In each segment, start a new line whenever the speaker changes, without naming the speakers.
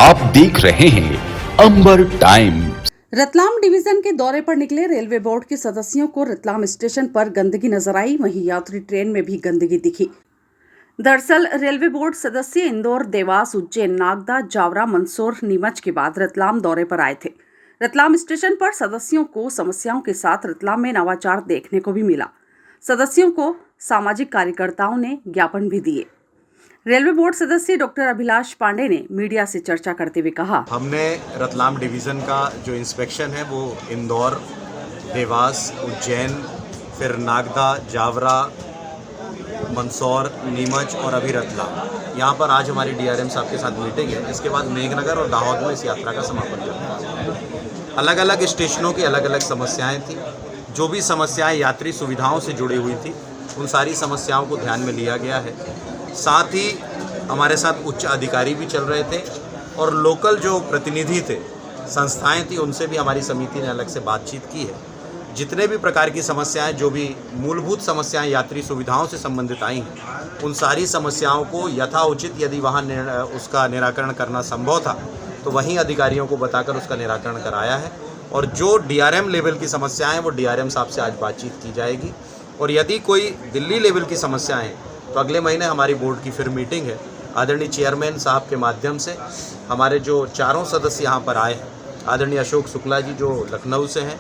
आप देख रहे हैं अंबर टाइम्स।
रतलाम डिवीजन के दौरे पर निकले रेलवे बोर्ड के सदस्यों को रतलाम स्टेशन पर गंदगी नजर आई, वहीं यात्री ट्रेन में भी गंदगी दिखी। दरअसल रेलवे बोर्ड सदस्य इंदौर, देवास, उज्जैन, नागदा, जावरा, मंदसौर, नीमच के बाद रतलाम दौरे पर आए थे। रतलाम स्टेशन पर सदस्यों को समस्याओं के साथ रतलाम में नवाचार देखने को भी मिला। सदस्यों को सामाजिक कार्यकर्ताओं ने ज्ञापन भी दिए। रेलवे बोर्ड सदस्य डॉक्टर अभिलाष पांडे ने मीडिया से चर्चा करते हुए कहा,
हमने रतलाम डिवीज़न का जो इंस्पेक्शन है वो इंदौर, देवास, उज्जैन, फिर नागदा, जावरा, मंदसौर, नीमच और अभी रतलाम, यहाँ पर आज हमारी डीआरएम साहब के साथ मीटिंग है। इसके बाद मेघनगर और दाहोद में इस यात्रा का समापन करना है। अलग अलग स्टेशनों की अलग अलग समस्याएं थी। जो भी समस्याएं यात्री सुविधाओं से जुड़ी हुई थी उन सारी समस्याओं को ध्यान में लिया गया है। साथ ही हमारे साथ उच्च अधिकारी भी चल रहे थे और लोकल जो प्रतिनिधि थे, संस्थाएं थी, उनसे भी हमारी समिति ने अलग से बातचीत की है। जितने भी प्रकार की समस्याएं, जो भी मूलभूत समस्याएं यात्री सुविधाओं से संबंधित आई हैं, उन सारी समस्याओं को यथाउचित यदि वहाँ उसका निराकरण करना संभव था तो वहीं अधिकारियों को बताकर उसका निराकरण कराया है। और जो डीआरएम लेवल की समस्याएं वो डीआरएम साहब से आज बातचीत की जाएगी। और यदि कोई दिल्ली लेवल की समस्याएं हैं तो अगले महीने हमारी बोर्ड की फिर मीटिंग है। आदरणीय चेयरमैन साहब के माध्यम से हमारे जो चारों सदस्य यहाँ पर आए हैं, आदरणीय अशोक शुक्ला जी जो लखनऊ से हैं,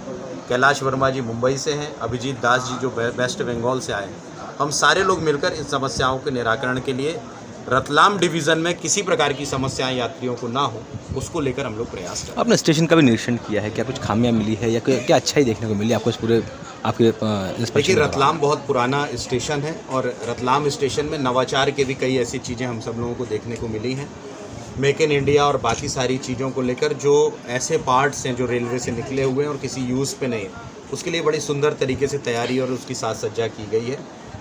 कैलाश वर्मा जी मुंबई से हैं, अभिजीत दास जी जो वेस्ट बंगाल से आए हैं, हम सारे लोग मिलकर इन समस्याओं के निराकरण के लिए रतलाम डिवीज़न में किसी प्रकार की समस्याएं यात्रियों को ना हो, उसको लेकर हम लोग प्रयास करें।
आपने स्टेशन का भी निरीक्षण किया है, क्या कुछ खामियां मिली है या क्या अच्छाई देखने को मिली आपको इस पूरे आपके
देखिए, रतलाम बहुत पुराना स्टेशन है और रतलाम स्टेशन में नवाचार के भी कई ऐसी चीज़ें हम सब लोगों को देखने को मिली हैं। मेक इन इंडिया और बाकी सारी चीज़ों को लेकर जो ऐसे पार्ट्स हैं जो रेलवे से निकले हुए हैं और किसी यूज़ पे नहीं है, उसके लिए बड़ी सुंदर तरीके से तैयारी और उसकी साज सज्जा की गई है।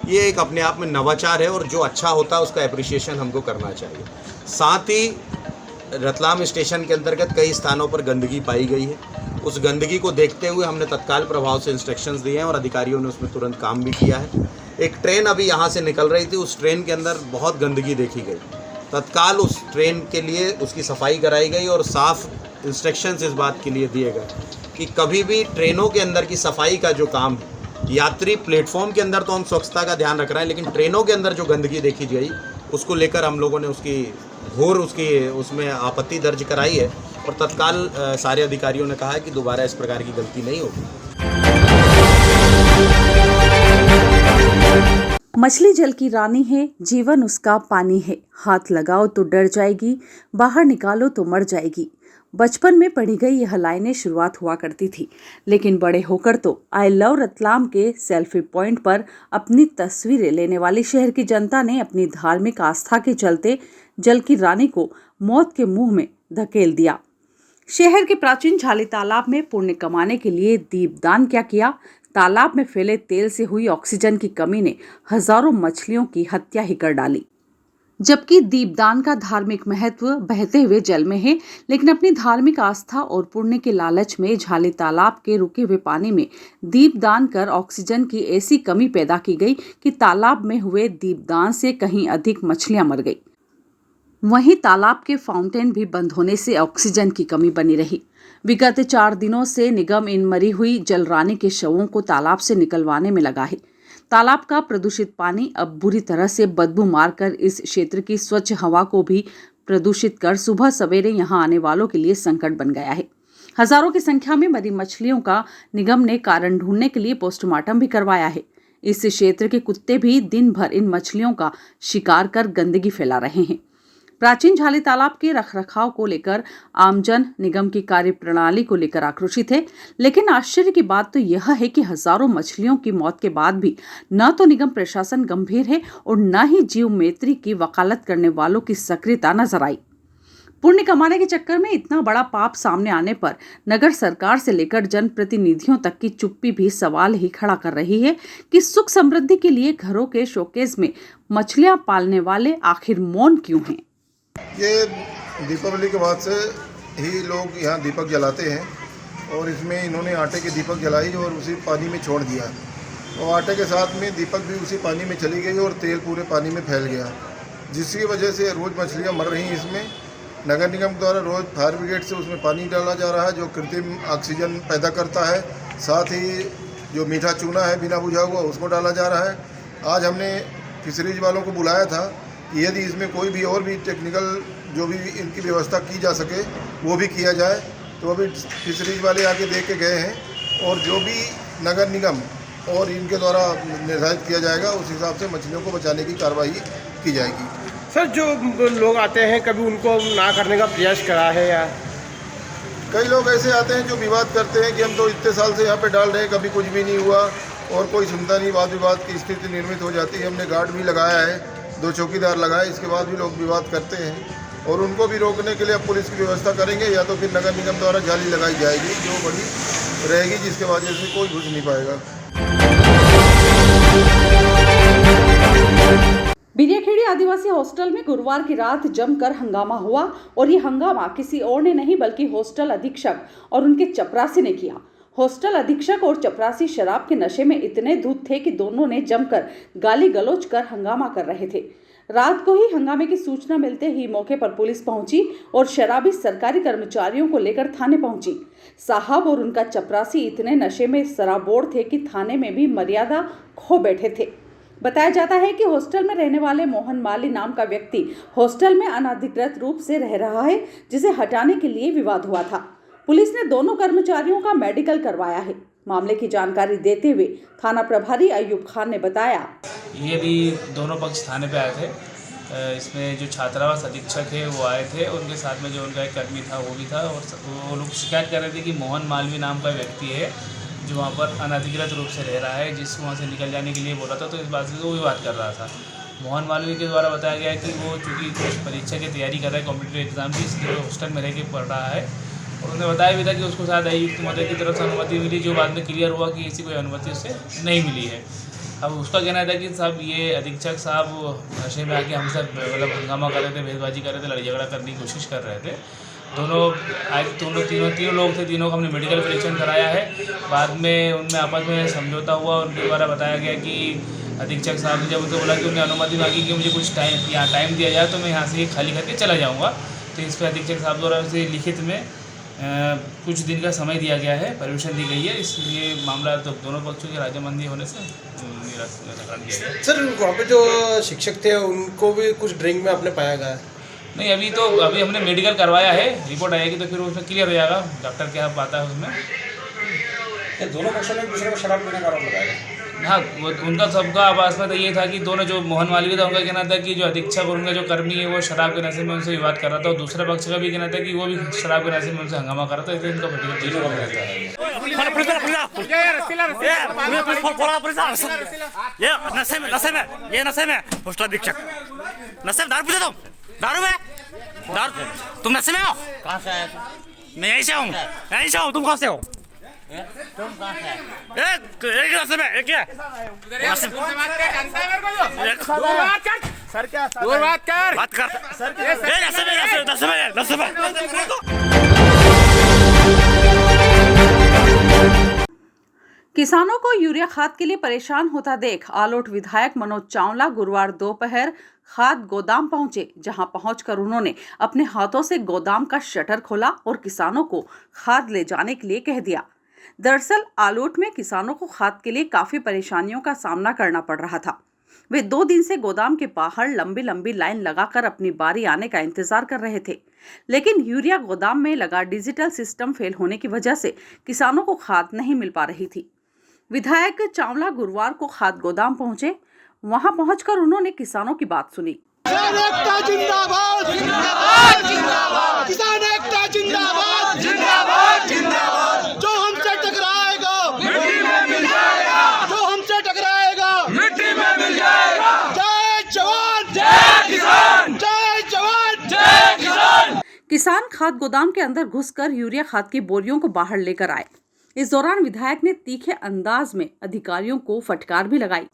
ये एक अपने आप में नवाचार है और जो अच्छा होता है उसका एप्रिसिएशन हमको करना चाहिए। साथ ही रतलाम स्टेशन के अंतर्गत कई स्थानों पर गंदगी पाई गई है। उस गंदगी को देखते हुए हमने तत्काल प्रभाव से इंस्ट्रक्शंस दिए हैं और अधिकारियों ने उसमें तुरंत काम भी किया है। एक ट्रेन अभी यहाँ से निकल रही थी, उस ट्रेन के अंदर बहुत गंदगी देखी गई। तत्काल उस ट्रेन के लिए उसकी सफाई कराई गई और साफ इंस्ट्रक्शंस इस बात के लिए दिए गए कि कभी भी ट्रेनों के अंदर की सफाई का जो काम है, यात्री प्लेटफॉर्म के अंदर तो हम स्वच्छता का ध्यान रख रहे हैं, लेकिन ट्रेनों के अंदर जो गंदगी देखी गई उसको लेकर हम लोगों ने उसमें आपत्ति दर्ज कराई है और तत्काल सारे अधिकारियों ने कहा है कि दोबारा इस प्रकार की गलती नहीं होगी।
मछली जल की रानी है, जीवन उसका पानी है। हाथ लगाओ तो डर जाएगी, बाहर निकालो तो मर जाएगी। बचपन में पढ़ी गई यह लाइनें शुरुआत हुआ करती थी, लेकिन बड़े होकर तो आई लव रतलाम के सेल्फी पॉइंट पर अपनी तस्वीरें लेने वाली शहर की जनता ने अपनी धार्मिक आस्था के चलते जल की रानी को मौत के मुंह में धकेल दिया। शहर के प्राचीन झाली तालाब में पुण्य कमाने के लिए दीपदान क्या किया। तालाब में फैले तेल से हुई ऑक्सीजन की कमी ने हजारों मछलियों की हत्या ही कर डाली। जबकि दीपदान का धार्मिक महत्व बहते हुए जल में है, लेकिन अपनी धार्मिक आस्था और पुण्य के लालच में झाली तालाब के रुके हुए पानी में दीपदान कर ऑक्सीजन की ऐसी कमी पैदा की गई कि तालाब में हुए दीपदान से कहीं अधिक मछलियां मर गई। वहीं तालाब के फाउंटेन भी बंद होने से ऑक्सीजन की कमी बनी रही। विगत 4 दिनों से निगम इन मरी हुई जल रानी के शवों को तालाब से निकलवाने में लगा है। तालाब का प्रदूषित पानी अब बुरी तरह से बदबू मारकर इस क्षेत्र की स्वच्छ हवा को भी प्रदूषित कर सुबह सवेरे यहां आने वालों के लिए संकट बन गया है। हजारों की संख्या में मरी मछलियों का निगम ने कारण ढूंढने के लिए पोस्टमार्टम भी करवाया है। इस क्षेत्र के कुत्ते भी दिन भर इन मछलियों का शिकार कर गंदगी फैला रहे हैं। प्राचीन झाली तालाब के रखरखाव को लेकर आमजन निगम की कार्यप्रणाली को लेकर आक्रोशित है, लेकिन आश्चर्य की बात तो यह है कि हजारों मछलियों की मौत के बाद भी न तो निगम प्रशासन गंभीर है और न ही जीव मैत्री की वकालत करने वालों की सक्रियता नजर आई। पुण्य कमाने के चक्कर में इतना बड़ा पाप सामने आने पर नगर सरकार से लेकर जनप्रतिनिधियों तक की चुप्पी भी सवाल ही खड़ा कर रही है कि सुख समृद्धि के लिए घरों के शोकेस में मछलियां पालने वाले आखिर मौन क्यों हैं।
ये दीपावली के बाद से ही लोग यहाँ दीपक जलाते हैं और इसमें इन्होंने आटे के दीपक जलाई और उसी पानी में छोड़ दिया और आटे के साथ में दीपक भी उसी पानी में चली गई और तेल पूरे पानी में फैल गया, जिसकी वजह से रोज़ मछलियाँ मर रही हैं इसमें। नगर निगम द्वारा रोज़ फायर ब्रिगेड से उसमें पानी डाला जा रहा है जो कृत्रिम ऑक्सीजन पैदा करता है। साथ ही जो मीठा चूना है बिना बुझा हुआ उसको डाला जा रहा है। आज हमने फिशरीज वालों को बुलाया था कि यदि इसमें कोई भी और भी टेक्निकल जो भी इनकी व्यवस्था की जा सके वो भी किया जाए। तो अभी फिशरीज वाले आके देख के गए हैं और जो भी नगर निगम और इनके द्वारा निर्धारित किया जाएगा उस हिसाब से मछलियों को बचाने की कार्रवाई की जाएगी।
सर जो लोग आते हैं कभी उनको ना करने का प्रयास करा है या
कई लोग ऐसे आते हैं जो विवाद करते हैं कि हम तो इतने साल से यहाँ पे डाल रहे हैं, कभी कुछ भी नहीं हुआ और कोई सुनता नहीं। वाद विवाद की स्थिति निर्मित हो जाती है। हमने गार्ड भी लगाया है, 2 चौकीदार लगाए, इसके बाद भी लोग विवाद करते हैं और उनको भी रोकने के लिए अब पुलिस की व्यवस्था करेंगे या तो फिर नगर निगम द्वारा जाली लगाई जाएगी जो बड़ी रहेगी, जिसके वजह से कोई घुस नहीं पाएगा।
बिरियाखेड़ी आदिवासी हॉस्टल में गुरुवार की रात जमकर हंगामा हुआ और ये हंगामा किसी और ने नहीं बल्कि हॉस्टल अधीक्षक और उनके चपरासी ने किया। हॉस्टल अधीक्षक और चपरासी शराब के नशे में इतने धुत थे कि दोनों ने जमकर गाली गलौज कर हंगामा कर रहे थे। रात को ही हंगामे की सूचना मिलते ही मौके पर पुलिस पहुंची और शराबी सरकारी कर्मचारियों को लेकर थाने पहुंची। साहब और उनका चपरासी इतने नशे में सराबोर थे कि थाने में भी मर्यादा खो बैठे थे। बताया जाता है कि हॉस्टल में रहने वाले मोहन माली नाम का व्यक्ति हॉस्टल में अनाधिकृत रूप से रह रहा है, जिसे हटाने के लिए विवाद हुआ था। पुलिस ने दोनों कर्मचारियों का मेडिकल करवाया है। मामले की जानकारी देते हुए थाना प्रभारी अयूब खान ने बताया,
ये भी दोनों पक्ष थाने पे आए थे। इसमें जो छात्रावास अधीक्षक है वो आए थे, उनके साथ में जो उनका एक कर्मी था वो भी था और वो लोग शिकायत कर रहे थे कि मोहन मालवी नाम का व्यक्ति है जो वहाँ पर अनाधिकृत रूप से रह रहा है, जिसको वहाँ से निकल जाने के लिए बोला था। तो इस बात से वो विवाद कर रहा था। मोहन मालवी के द्वारा बताया गया कि वो चूँकि परीक्षा की तैयारी कर रहा है, कॉम्पिटिटिव एग्जाम की, इसलिए हॉस्टल में रह के पढ़ रहा है। और उन्होंने बताया भी था कि उसको शायद आयुक्त महोदय की तरफ से अनुमति मिली, जो बाद में क्लियर हुआ कि ऐसी कोई अनुमति उससे नहीं मिली है। अब उसका कहना था कि साहब ये अधीक्षक साहब नशे में आके हमसे मतलब हंगामा कर रहे थे, भेदबाजी कर रहे थे, लड़ाई झगड़ा करने की कोशिश कर रहे थे। दोनों आए, तीनों लोग थे, तीनों को हमने मेडिकल परीक्षण कराया है। बाद में उनमें आपस में समझौता हुआ। उनके द्वारा बताया गया कि अधीक्षक साहब ने जब उनको बोला कि उन्हें अनुमति मांगी कि मुझे कुछ टाइम दिया जाए तो मैं यहाँ से खाली करके चला जाऊँगा। तो इस पर अधीक्षक साहब द्वारा उसे लिखित में कुछ दिन का समय दिया गया है, परमिशन दी गई है। इसलिए मामला तो दोनों पक्षों की राजमंदी होने से निराकरण किया गया।
सर वहाँ पे जो शिक्षक थे उनको भी कुछ ड्रिंक में आपने पाया गया?
नहीं, अभी हमने मेडिकल करवाया है, रिपोर्ट आएगी तो फिर उसमें क्लियर हो जाएगा। डॉक्टर क्या आता है उसमें।
दोनों पक्षों ने एक दूसरे को शराब पीने का आरोप लगाया।
हाँ, वो उनका सबका आवाज़ में तो ये था कि दोनों जो मोहन मालवी था उनका कहना था कि जो अधीक्षक और उनका जो कर्मी है वो शराब के नशे में उनसे विवाद कर रहा था और दूसरे पक्ष का भी कहना था कि वो भी शराब के नशे में उनसे हंगामा कर रहा था। इसलिए उनका
नशे में हॉस्टल अधीक्षक नशे में दारू में तुम नशे में हो? कहाँ से आए? मैं यहीं से हूँ। तुम कहाँ से हो? तुम कहाँ से? एक नशे में एक है। सर क्या बात कर सर नशे में।
किसानों को यूरिया खाद के लिए परेशान होता देख आलोट विधायक मनोज चावला गुरुवार दोपहर खाद गोदाम पहुंचे, जहां पहुंचकर उन्होंने अपने हाथों से गोदाम का शटर खोला और किसानों को खाद ले जाने के लिए कह दिया। दरअसल आलोट में किसानों को खाद के लिए काफी परेशानियों का सामना करना पड़ रहा था। वे 2 दिन से गोदाम के बाहर लंबी लंबी लाइन लगाकर अपनी बारी आने का इंतजार कर रहे थे, लेकिन यूरिया गोदाम में लगा डिजिटल सिस्टम फेल होने की वजह से किसानों को खाद नहीं मिल पा रही थी। विधायक चावला गुरुवार को खाद गोदाम पहुंचे। वहां पहुंचकर उन्होंने किसानों की बात सुनी।
किसान एकता जिंदाबाद, जिंदाबाद, जिंदाबाद। किसान एकता जिंदाबाद, जिंदाबाद, जिंदाबाद। जो हमसे टकराएगा मिट्टी में मिल जाएगा, जो हमसे टकराएगा मिट्टी में मिल जाएगा। जय जवान जय किसान, जय जवान जय किसान।
किसान खाद गोदाम के अंदर घुसकर यूरिया खाद की बोरियों को बाहर लेकर आए। इस दौरान विधायक ने तीखे अंदाज में अधिकारियों को फटकार भी लगाई।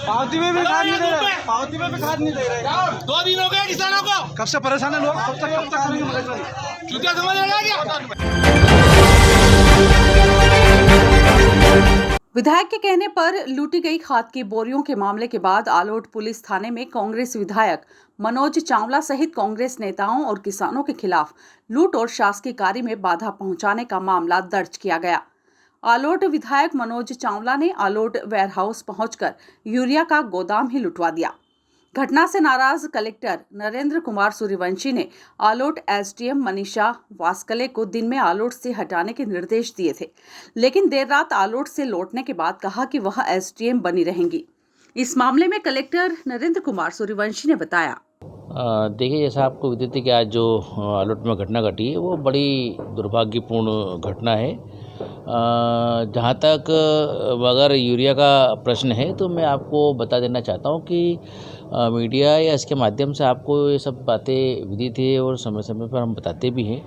पावती में भी खाद नहीं दे रहे, पावती में भी खाद नहीं दे रहे।
2 दिन हो गए किसानों को,
कब से परेशान है लोग, कब तक
चूतिया समझ आ गया।
विधायक के कहने पर लूटी गई खाद की बोरियों के मामले के बाद आलोट पुलिस थाने में कांग्रेस विधायक मनोज चावला सहित कांग्रेस नेताओं और किसानों के खिलाफ लूट और शासकीय कार्य में बाधा पहुंचाने का मामला दर्ज किया गया। आलोट विधायक मनोज चावला ने आलोट वेयरहाउस पहुंचकर यूरिया का गोदाम ही लुटवा दिया। घटना से नाराज कलेक्टर नरेंद्र कुमार सूर्यवंशी ने आलोट एसडीएम मनीषा वास्कले को दिन में आलोट से हटाने के निर्देश दिए थे, लेकिन देर रात आलोट से लौटने के बाद कहा कि वह एसडीएम बनी रहेंगी। इस मामले में कलेक्टर नरेंद्र कुमार सूर्यवंशी ने बताया,
देखिए, जैसा आपको विदित है कि आज जो आलोट में घटना घटी है वो बड़ी दुर्भाग्यपूर्ण घटना है। जहाँ तक अगर यूरिया का प्रश्न है तो मैं आपको बता देना चाहता हूँ कि मीडिया या इसके माध्यम से आपको ये सब बातें विदित है और समय समय पर हम बताते भी हैं।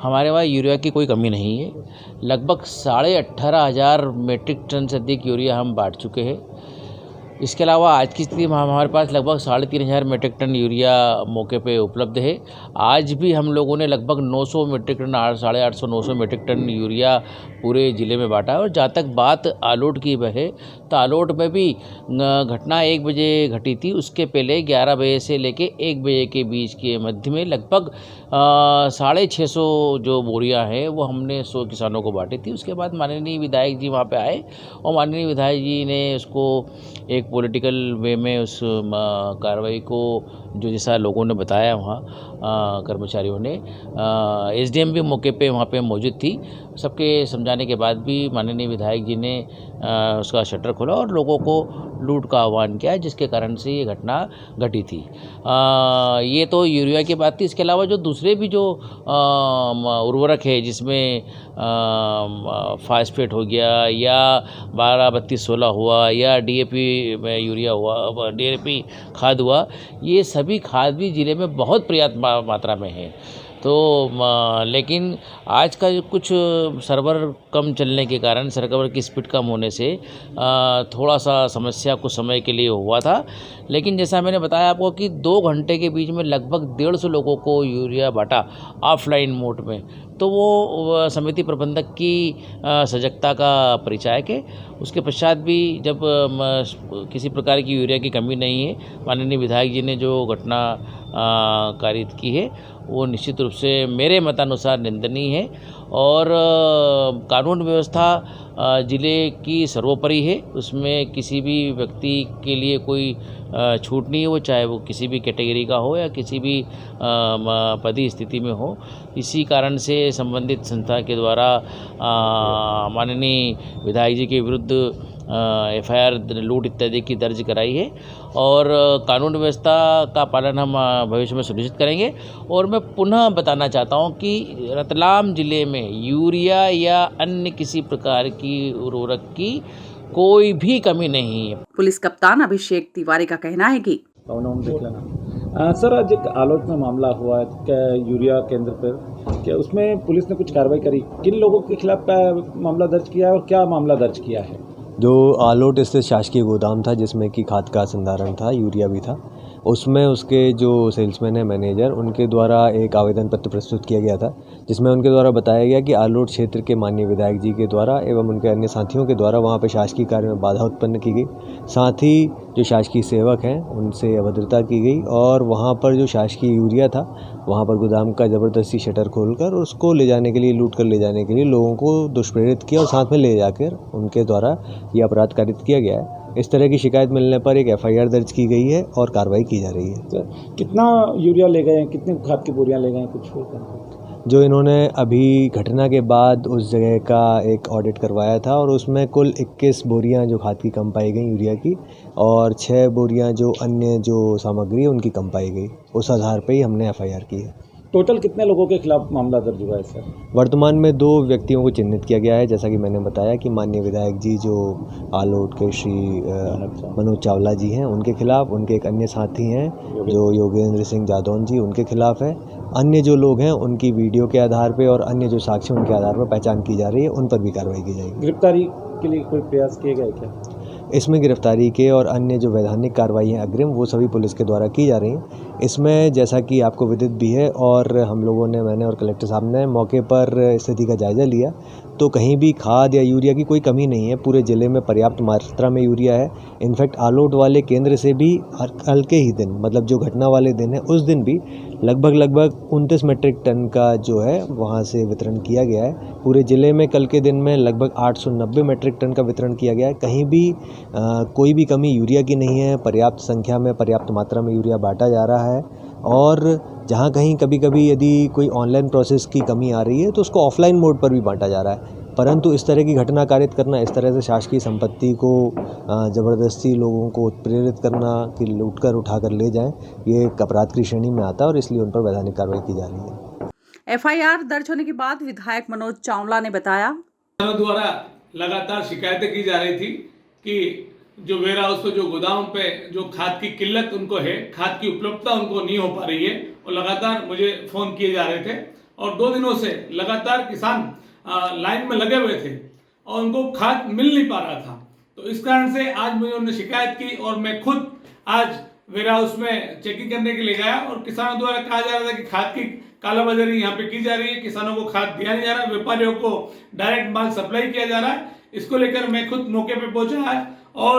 हमारे वहाँ यूरिया की कोई कमी नहीं है। लगभग 18,500 मीट्रिक टन से अधिक यूरिया हम बांट चुके हैं। इसके अलावा आज की स्थिति में हमारे पास लगभग 3,500 मीट्रिक टन यूरिया मौके पे उपलब्ध है। आज भी हम लोगों ने लगभग 900 metric ton 850-900 metric ton urea पूरे ज़िले में बांटा है। और जहाँ तक बात आलोट की है तो आलोट में भी घटना 1 बजे घटी थी। उसके पहले 11 बजे से लेके 1 बजे के बीच के मध्य में लगभग 650 जो बोरियां हैं वो हमने 100 किसानों को बांटी थी। उसके बाद माननीय विधायक जी वहाँ पे आए और माननीय विधायक जी ने उसको एक पॉलिटिकल वे में उस कार्रवाई को जो जैसा लोगों ने बताया वहाँ कर्मचारियों ने, एसडीएम भी मौके पे वहाँ पे मौजूद थी। सबके समझाने के बाद भी माननीय विधायक जी ने उसका शटर खोला और लोगों को लूट का आह्वान किया, जिसके कारण से ये घटना घटी थी। ये तो यूरिया की बात थी। इसके अलावा जो दूसरे भी जो उर्वरक है जिसमें फास्फेट हो गया या 12-32-16 हुआ या डीएपी में यूरिया हुआ, डीएपी खाद हुआ, ये सभी खाद भी ज़िले में बहुत पर्याप्त मात्रा में है। तो लेकिन आज का कुछ सर्वर कम चलने के कारण, सर्वर की स्पीड कम होने से थोड़ा सा समस्या कुछ समय के लिए हुआ था। लेकिन जैसा मैंने बताया आपको कि 2 घंटे के बीच में लगभग 150 लोगों को यूरिया बांटा ऑफलाइन मोड में, तो वो समिति प्रबंधक की सजगता का परिचायक है। उसके पश्चात भी जब किसी प्रकार की यूरिया की कमी नहीं है, माननीय विधायक जी ने जो घटना कारित की है वो निश्चित रूप से मेरे मतानुसार निंदनीय है और कानून व्यवस्था ज़िले की सर्वोपरि है। उसमें किसी भी व्यक्ति के लिए कोई छूट नहीं है, वो चाहे वो किसी भी कैटेगरी का हो या किसी भी पदी स्थिति में हो। इसी कारण से संबंधित संस्था के द्वारा माननीय विधायक जी के विरुद्ध एफआईआर लूट इत्यादि की दर्ज कराई है और कानून व्यवस्था का पालन हम भविष्य में सुनिश्चित करेंगे। और मैं पुनः बताना चाहता हूं कि रतलाम ज़िले में यूरिया या अन्य किसी प्रकार की उर्वरक की कोई भी कमी नहीं है।
पुलिस कप्तान अभिषेक तिवारी का कहना है कि
सर, आज एक आलोट में मामला हुआ है यूरिया केंद्र पर, क्या उसमें पुलिस ने कुछ कार्रवाई करी? किन लोगों के खिलाफ मामला दर्ज किया है और क्या मामला दर्ज किया है?
जो आलोट स्थित शासकीय गोदाम था जिसमें कि खाद का संधारण था, यूरिया भी था, उसमें उसके जो सेल्समैन है, मैनेजर, उनके द्वारा एक आवेदन पत्र प्रस्तुत किया गया था जिसमें उनके द्वारा बताया गया कि आलोट क्षेत्र के माननीय विधायक जी के द्वारा एवं उनके अन्य साथियों के द्वारा वहां पर शासकीय कार्य में बाधा उत्पन्न की गई। साथ ही जो शासकीय सेवक हैं उनसे अभद्रता की गई और वहां पर जो शासकीय यूरिया था वहां पर गोदाम का ज़बरदस्ती शटर खोलकर उसको ले जाने के लिए, लूट कर ले जाने के लिए लोगों को दुष्प्रेरित किया और साथ में ले जाकर उनके द्वारा ये अपराध कारित किया गया है। इस तरह की शिकायत मिलने पर एक एफआईआर दर्ज की गई है और कार्रवाई की जा रही है।
तो कितना यूरिया ले गए हैं, कितनी खाद की बोरियां ले गए हैं, कुछ
जो इन्होंने अभी घटना के बाद उस जगह का एक ऑडिट करवाया था और उसमें कुल 21 बोरियां जो खाद की कम पाई गई यूरिया की और 6 बोरियां जो अन्य जो सामग्री उनकी कम पाई गई। उस आधार पर ही हमने एफआईआर की है।
टोटल कितने लोगों के खिलाफ मामला दर्ज हुआ है सर?
वर्तमान में 2 व्यक्तियों को चिन्हित किया गया है, जैसा कि मैंने बताया कि माननीय विधायक जी जो आलोट के श्री मनोज चावला जी हैं उनके खिलाफ, उनके एक अन्य साथी हैं जो योगेंद्र सिंह जादौन जी, उनके खिलाफ है। अन्य जो लोग हैं उनकी वीडियो के आधार पर और अन्य जो साक्ष्य उनके आधार पर पहचान की जा रही है, उन पर भी कार्रवाई की जाएगी।
गिरफ्तारी के लिए कोई प्रयास किए गए क्या?
इसमें गिरफ्तारी के और अन्य जो वैधानिक कार्रवाई हैं अग्रिम, वो सभी पुलिस के द्वारा की जा रही हैं। इसमें जैसा कि आपको विदित भी है और हम लोगों ने, मैंने और कलेक्टर साहब ने मौके पर स्थिति का जायज़ा लिया तो कहीं भी खाद या यूरिया की कोई कमी नहीं है। पूरे ज़िले में पर्याप्त मात्रा में यूरिया है। इनफैक्ट आलोट वाले केंद्र से भी कल के ही दिन, मतलब जो घटना वाले दिन है उस दिन भी लगभग 29 मीट्रिक टन का जो है वहाँ से वितरण किया गया है। पूरे ज़िले में कल के दिन में लगभग 890 मीट्रिक टन का वितरण किया गया है। कहीं भी कोई भी कमी यूरिया की नहीं है। पर्याप्त संख्या में, पर्याप्त मात्रा में यूरिया बांटा जा रहा है। और जहाँ कहीं कभी यदि कोई ऑनलाइन प्रोसेस की कमी आ रही है तो उसको ऑफलाइन मोड पर भी बांटा जा रहा है। परंतु इस तरह की घटना कारित करना, इस तरह से शासकीय संपत्ति को ज़बरदस्ती लोगों को प्रेरित करना कि लूटकर उठाकर ले जाएं, ये एक अपराध की श्रेणी में आता है और इसलिए उन पर वैधानिक कार्रवाई की जा रही है।
एफआईआर दर्ज होने के बाद विधायक मनोज चावला ने बताया,
द्वारा लगातार शिकायतें की जा रही थी कि जो वेयर हाउस पे, जो गोदाम पे जो खाद की किल्लत उनको है, खाद की उपलब्धता उनको नहीं हो पा रही है, और लगातार मुझे फोन किए जा रहे थे। और 2 दिनों से लगातार किसान लाइन में लगे हुए थे और उनको खाद मिल नहीं पा रहा था। तो इस कारण से आज मुझे उन्होंने शिकायत की और मैं खुद आज वेयर हाउस में चेकिंग करने के लिए गया और किसानों द्वारा कहा जा रहा था कि खाद की कालाबाजारी यहाँ पे की जा रही है, किसानों को खाद दिया नहीं जा रहा, व्यापारियों को डायरेक्ट माल सप्लाई किया जा रहा है। इसको लेकर मैं खुद मौके पे पहुंचा है और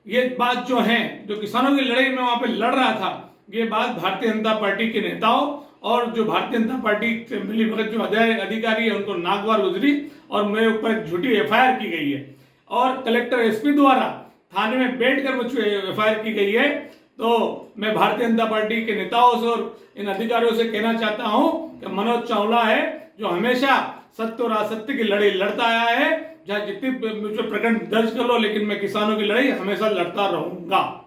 ये बात जो है, जो किसानों की लड़ाई में वहां पे लड़ रहा था, ये बात भारतीय जनता पार्टी के नेताओं और जो भारतीय जनता पार्टी से मिली भगत जो अधिकारी है उनको नागवार गुजरी और मेरे ऊपर झूठी एफआईआर की गई है और कलेक्टर एसपी द्वारा थाने में बैठकर मुझ पर एफआईआर की गई है। तो मैं भारतीय जनता पार्टी के नेताओं से और इन अधिकारियों से कहना चाहता हूं कि मनोज चावला है जो हमेशा सत्य और असत्य की लड़ाई लड़ता आया है। चाहे जितनी मुझ पर प्रकरण दर्ज कर लो, लेकिन मैं किसानों की लड़ाई हमेशा लड़ता रहूंगा।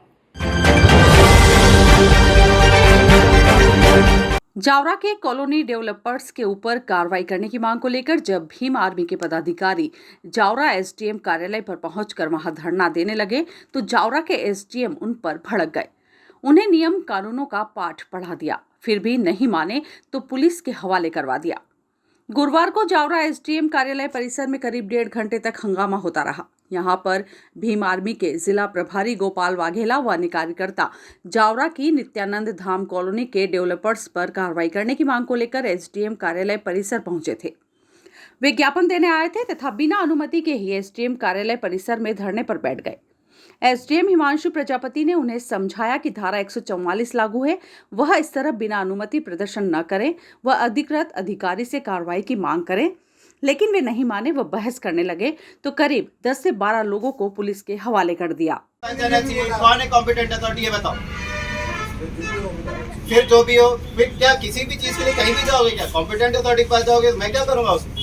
जावरा के कॉलोनी डेवलपर्स के ऊपर कार्रवाई करने की मांग को लेकर जब भीम आर्मी के पदाधिकारी जावरा एसडीएम कार्यालय पर पहुंचकर वहां धरना देने लगे तो जावरा के एसडीएम उन पर भड़क गए। उन्हें नियम कानूनों का पाठ पढ़ा दिया, फिर भी नहीं माने तो पुलिस के हवाले करवा दिया। गुरुवार को जावरा एसडीएम कार्यालय परिसर में करीब 1.5 घंटे तक हंगामा होता रहा। यहां पर भीम आर्मी के जिला प्रभारी गोपाल वाघेला व अन्य कार्यकर्ता जावरा की नित्यानंद धाम कॉलोनी के डेवलपर्स पर कार्रवाई करने की मांग को लेकर एसडीएम कार्यालय परिसर पहुंचे थे। वे ज्ञापन देने आए थे तथा बिना अनुमति के ही एसडीएम कार्यालय परिसर में धरने पर बैठ गए। एसडीएम हिमांशु प्रजापति ने उन्हें समझाया कि धारा 144 लागू है, वह इस तरह बिना अनुमति प्रदर्शन न करें, वह अधिकृत अधिकारी से कार्रवाई की मांग करें, लेकिन वे नहीं माने। वह बहस करने लगे तो करीब 10 से 12 लोगों को पुलिस के हवाले कर दिया।
कौन है कॉम्पिटेंट अथॉरिटी, ये बताओ। फिर जो भी हो, फिर क्या किसी भी चीज के लिए कहीं भी जाओगे क्या? कॉम्पिटेंट अथॉरिटी के पास जाओगे, मैं क्या करूंगा उसमें?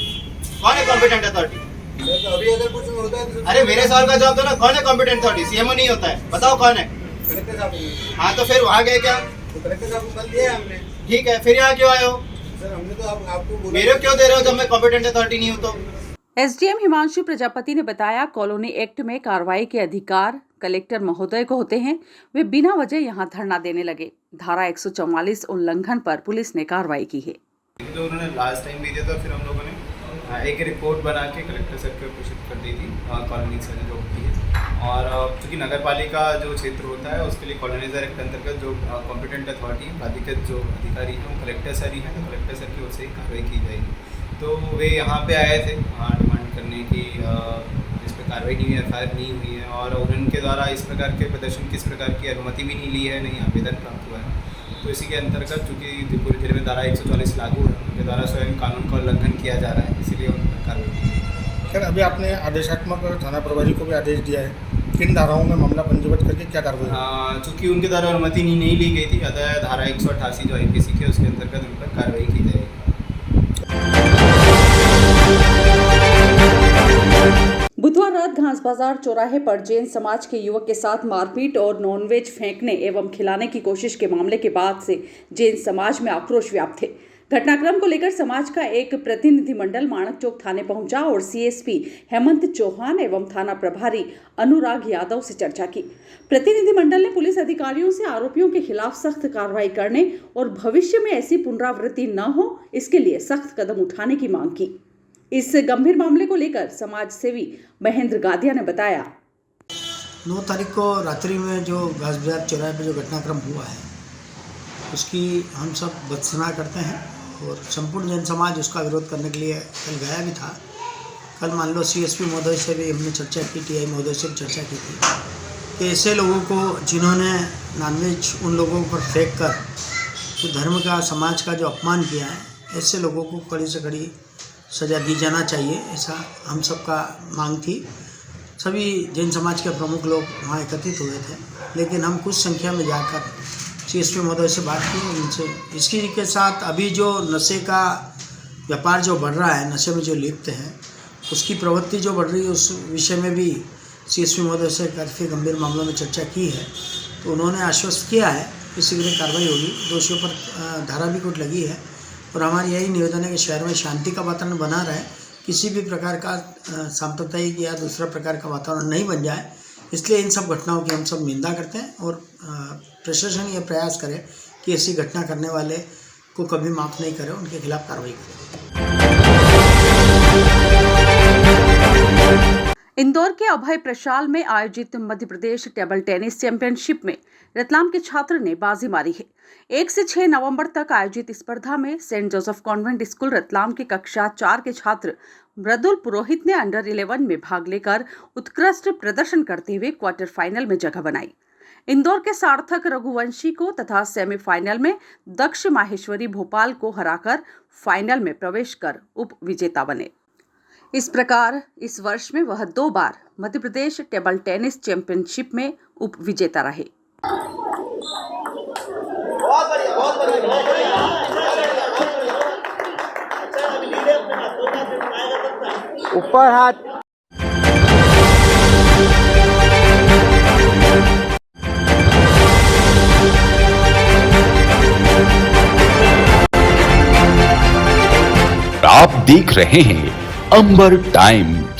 कौन है कॉम्पिटेंट अथॉरिटी? अभी अगर कुछ होता है, अरे मेरे साल का जॉब तो ना, कौन है कॉम्पिटेंट अथॉरिटी? सीएमओ नहीं होता है, बताओ कौन है? हाँ तो फिर वहाँ गए क्या? ठीक है, फिर यहाँ क्यों आए हो? सर हमने तो आपको मेरे क्यों दे रहे हो जब मैं कॉम्पिटेंट अथॉरिटी नहीं हूँ तो?
एसडीएम हिमांशु प्रजापति ने बताया, कॉलोनी एक्ट में कार्रवाई के अधिकार कलेक्टर महोदय को होते हैं। वे बिना वजह यहां धरना देने लगे। धारा 144 उल्लंघन पर पुलिस ने कार्रवाई की है।
तो उन्होंने लास्ट टाइम भी दिया था, फिर हम लोगों ने एक रिपोर्ट बना के कलेक्टर सर को प्रेषित कर दी थी कॉलोनी सर जो होती है। और चूँकि नगर पालिका जो क्षेत्र होता है उसके लिए कॉलोनाइजर एक्ट अंतर्गत जो कॉम्पिटेंट अथॉरिटी प्राधिकृत जो अधिकारी हैं वो कलेक्टर सर ही हैं, तो कलेक्टर सर की ओर से ही कार्रवाई की जाएगी। तो वे यहाँ पे आए थे डिमांड करने की इस पर कार्रवाई नहीं हुई, एफआईआर नहीं हुई है और उनके द्वारा इस प्रकार के प्रदर्शन किस प्रकार की अनुमति भी नहीं ली है, नहीं आवेदन प्राप्त हुआ है। तो इसी के अंतर्गत चूँकि पूरे जिले में धारा 144 लागू है, उनके द्वारा स्वयं कानून का उल्लंघन किया जा रहा है, इसीलिए उन पर कार्रवाई की गई।
सर अभी आपने आदेशात्मक थाना प्रभारी को भी आदेश दिया है, किन धाराओं में मामला पंजीबद्ध करके क्या कार्रवाई?
चूँकि उनके द्वारा अनुमति नहीं ली गई थी, अतः धारा 188 जो आईपीसी की है उसके अंतर्गत उन पर कार्रवाई की जाएगी।
बुधवार रात घास बाजार चौराहे पर जैन समाज के युवक के साथ मारपीट और नॉनवेज फेंकने एवं खिलाने की कोशिश के मामले के बाद से जैन समाज में आक्रोश व्याप्त है। घटनाक्रम को लेकर समाज का एक प्रतिनिधिमंडल माणक चौक थाने पहुंचा और सीएसपी हेमंत चौहान एवं थाना प्रभारी अनुराग यादव से चर्चा की। प्रतिनिधिमंडल ने पुलिस अधिकारियों से आरोपियों के खिलाफ सख्त कार्रवाई करने और भविष्य में ऐसी पुनरावृत्ति न हो इसके लिए सख्त कदम उठाने की मांग की। इस गंभीर मामले को लेकर समाज सेवी महेंद्र गादिया ने बताया,
9 तारीख को रात्रि में जो घास बाजार चौराहे पर जो घटनाक्रम हुआ है उसकी हम सब भर्त्सना करते हैं और संपूर्ण जन समाज उसका विरोध करने के लिए कल गया भी था। कल मान लो CSP महोदय से भी हमने चर्चा की, TI महोदय से भी चर्चा की थी कि ऐसे लोगों को जिन्होंने नॉनवेज उन लोगों पर फेंक कर जो धर्म का समाज का जो अपमान किया है, ऐसे लोगों को कड़ी से कड़ी सज़ा दी जाना चाहिए, ऐसा हम सबका मांग थी। सभी जैन समाज के प्रमुख लोग वहाँ एकत्रित हुए थे, लेकिन हम कुछ संख्या में जाकर CSP महोदय से बात की उनसे। इसकी के साथ अभी जो नशे का व्यापार जो बढ़ रहा है, नशे में जो लिप्त हैं, उसकी प्रवृत्ति जो बढ़ रही है, उस विषय में भी CSP महोदय से काफ़ी गंभीर मामलों में चर्चा की है। तो उन्होंने आश्वस्त किया है कि शीघ्र कार्रवाई होगी, दोषियों पर धारा भी कुछ लगी है और हमारी यही निवेदन है कि शहर में शांति का वातावरण बना रहे, किसी भी प्रकार का सांप्रदायिक या दूसरा प्रकार का वातावरण नहीं बन जाए। इसलिए इन सब घटनाओं की हम सब निंदा करते हैं और प्रशासन ये प्रयास करे कि ऐसी घटना करने वाले को कभी माफ़ नहीं करे, उनके खिलाफ कार्रवाई करे।
इंदौर के अभय प्रशाल में आयोजित Madhya Pradesh table tennis championship में रतलाम के छात्र ने बाजी मारी है। 1 से 6 नवंबर तक आयोजित स्पर्धा में Saint Joseph Convent School Ratlam के कक्षा 4 के छात्र मृदुल पुरोहित ने अंडर 11 में भाग लेकर उत्कृष्ट प्रदर्शन करते हुए क्वार्टर फाइनल में जगह बनाई। इंदौर के सार्थक रघुवंशी को तथा सेमीफाइनल में दक्ष माहेश्वरी भोपाल को हराकर फाइनल में प्रवेश कर उप विजेता बने। इस प्रकार इस वर्ष में वह 2 बार Madhya Pradesh table tennis championship में उप विजेता रहे।
ऊपर हाथ।
आप देख रहे हैं अंबर टाइम्स।